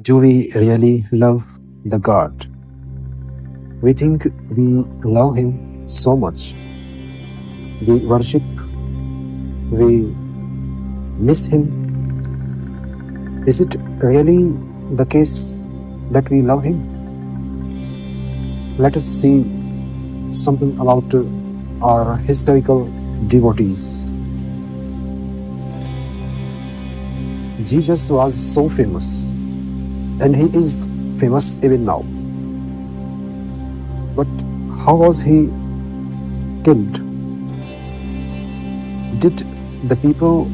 Do we really love the God? We think we love Him so much. We worship, we miss Him. Is it really the case that we love Him? Let us see something about our historical devotees. Jesus was so famous, and He is famous even now. But how was He killed? Did the people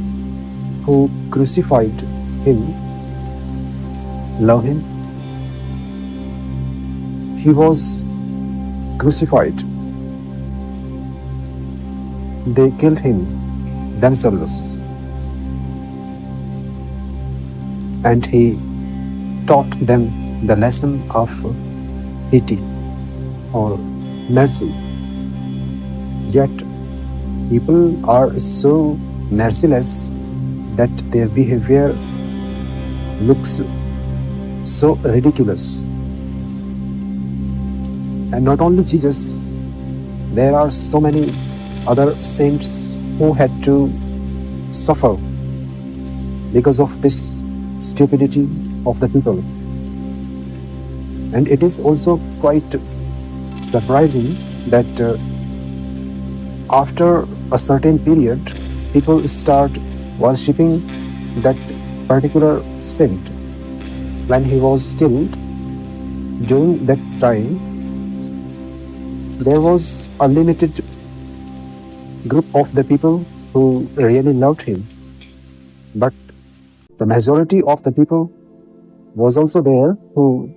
who crucified Him love Him? He was crucified. They killed Him themselves, and He taught them the lesson of pity or mercy. Yet people are so merciless that their behavior looks so ridiculous. And not only Jesus, there are so many other saints who had to suffer because of this stupidity of the people. And it is also quite surprising that after a certain period, people start worshipping that particular saint. When he was killed, during that time, there was a limited group of the people who really loved him. But the majority of the people was also there who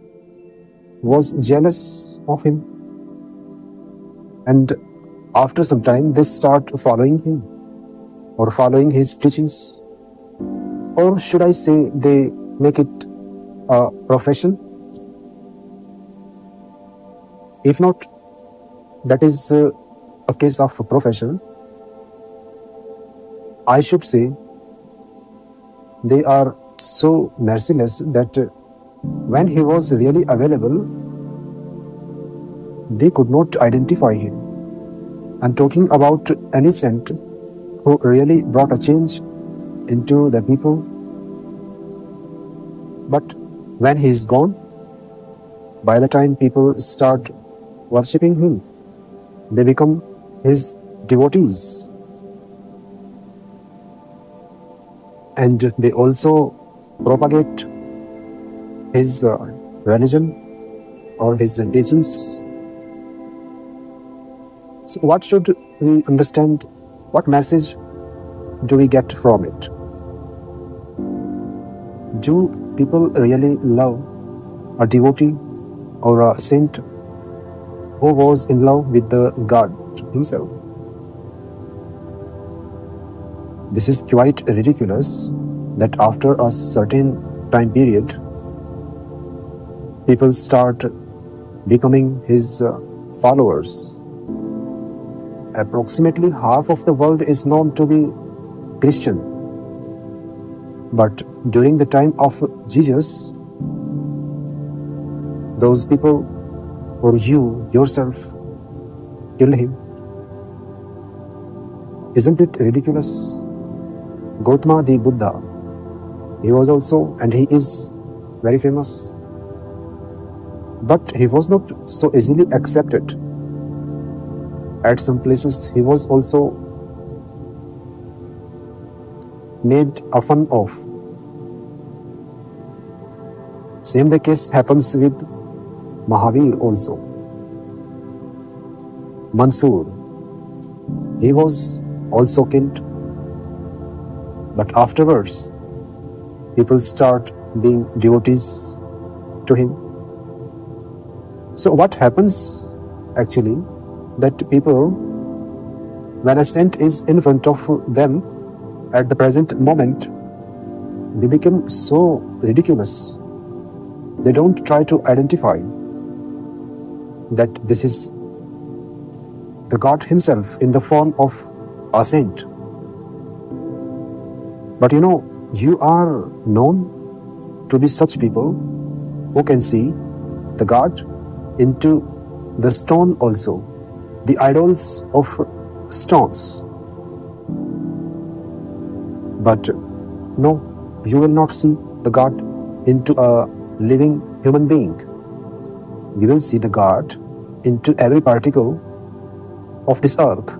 was jealous of him. And after some time, they start following him or following his teachings. Or should I say, they make it a profession? If not, that is a case of a profession. I should say they are so merciless that when he was really available, they could not identify him. I'm talking about any saint who really brought a change into the people. But when he is gone, by the time people start worshipping him, they become his devotees. And they also propagate his religion or his teachings. So what should we understand? What message do we get from it? Do people really love a devotee or a saint who was in love with the God himself? This is quite ridiculous that after a certain time period, people start becoming his followers. Approximately half of the world is known to be Christian. But during the time of Jesus, those people or you yourself killed him. Isn't it ridiculous? Gautama the Buddha, he was also, and he is very famous. But he was not so easily accepted. At some places, he was also made a fun of. Same the case happens with Mahavir also. Mansur, he was also killed. But afterwards, people start being devotees to him. So what happens actually? That people, when a saint is in front of them at the present moment, they become so ridiculous. They don't try to identify that this is the God himself in the form of a saint. But you are known to be such people who can see the God into the stone also, the idols of stones. But no, you will not see the God into a living human being. You will see the God into every particle of this earth.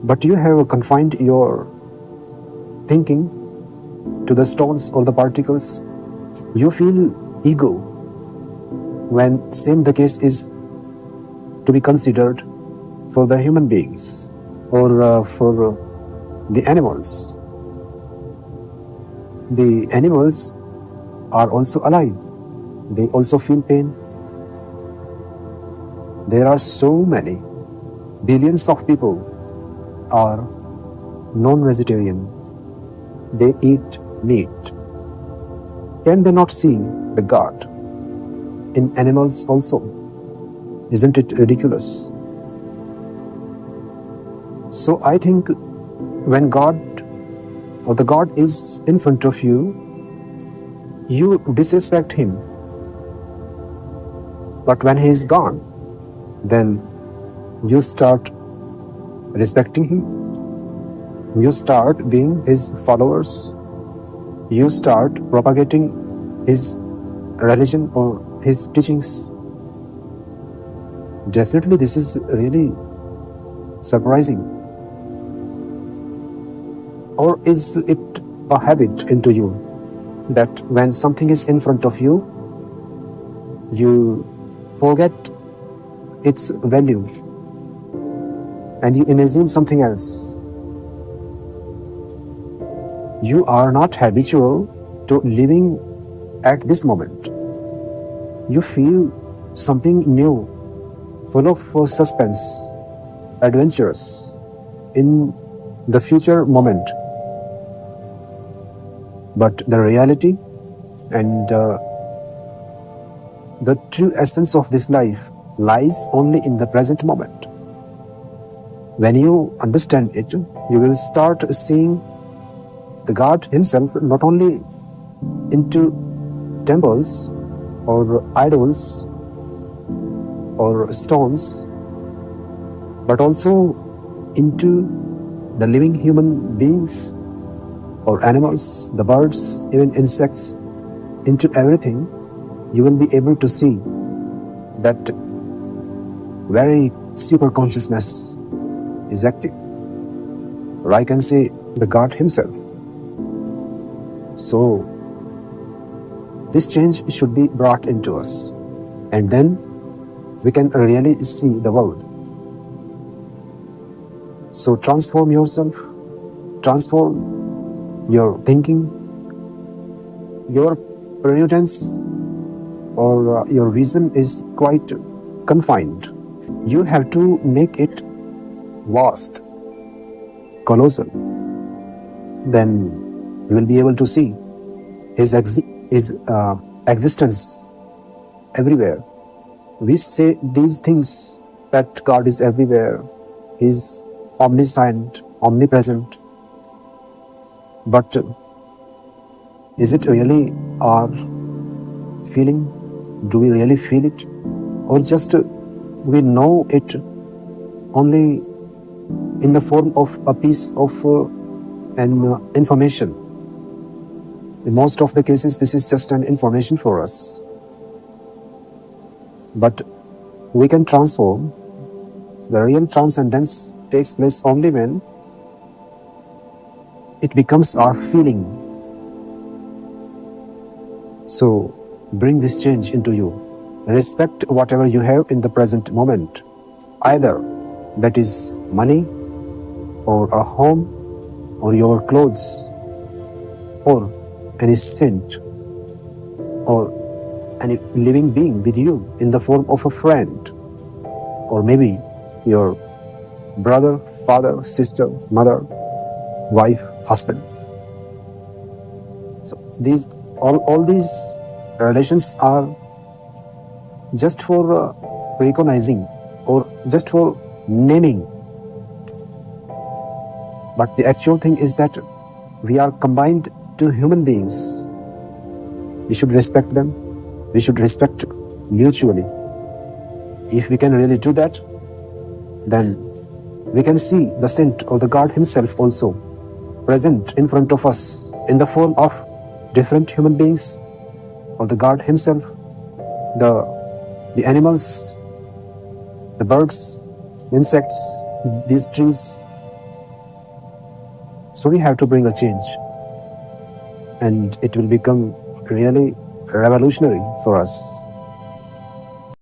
But you have confined your thinking to the stones or the particles. You feel ego when same the case is to be considered for the human beings or for the animals. The animals are also alive. They also feel pain. There are so many billions of people are non-vegetarian. They eat meat. Can they not see the God in animals also? Isn't it ridiculous? So I think when God or the God is in front of you, you disrespect Him. But when He is gone, then you start respecting Him. You start being His followers. You start propagating His religion or His teachings. Definitely this is really surprising. Or is it a habit into you that when something is in front of you, you forget its value and you imagine something else? You are not habitual to living at this moment. You feel something new, full of suspense, adventurous in the future moment. But the reality and the true essence of this life lies only in the present moment. When you understand it, you will start seeing the God Himself not only into temples or idols or stones, but also into the living human beings or animals, the birds, even insects. Into everything, you will be able to see that very super consciousness is active. Or I can say the God Himself. So this change should be brought into us, and then we can really see the world. So transform yourself, transform your thinking, your prudence or your vision is quite confined. You have to make it vast, colossal. Then you will be able to see His existence everywhere. We say these things that God is everywhere, He is omniscient, omnipresent. But is it really our feeling? Do we really feel it? Or just we know it only in the form of a piece of an information? In most of the cases, this is just an information for us. But we can transform. The real transcendence takes place only when it becomes our feeling. So bring this change into you. Respect whatever you have in the present moment, either that is money or a home or your clothes or any saint or any living being with you in the form of a friend or maybe your brother, father, sister, mother, wife, husband. So all these relations are just for recognizing or just for naming. But the actual thing is that we are combined to human beings. We should respect them. We should respect mutually. If we can really do that, then we can see the saint or the God himself also present in front of us in the form of different human beings, or the God himself, the animals, the birds, insects, these trees. So we have to bring a change, and it will become really revolutionary for us.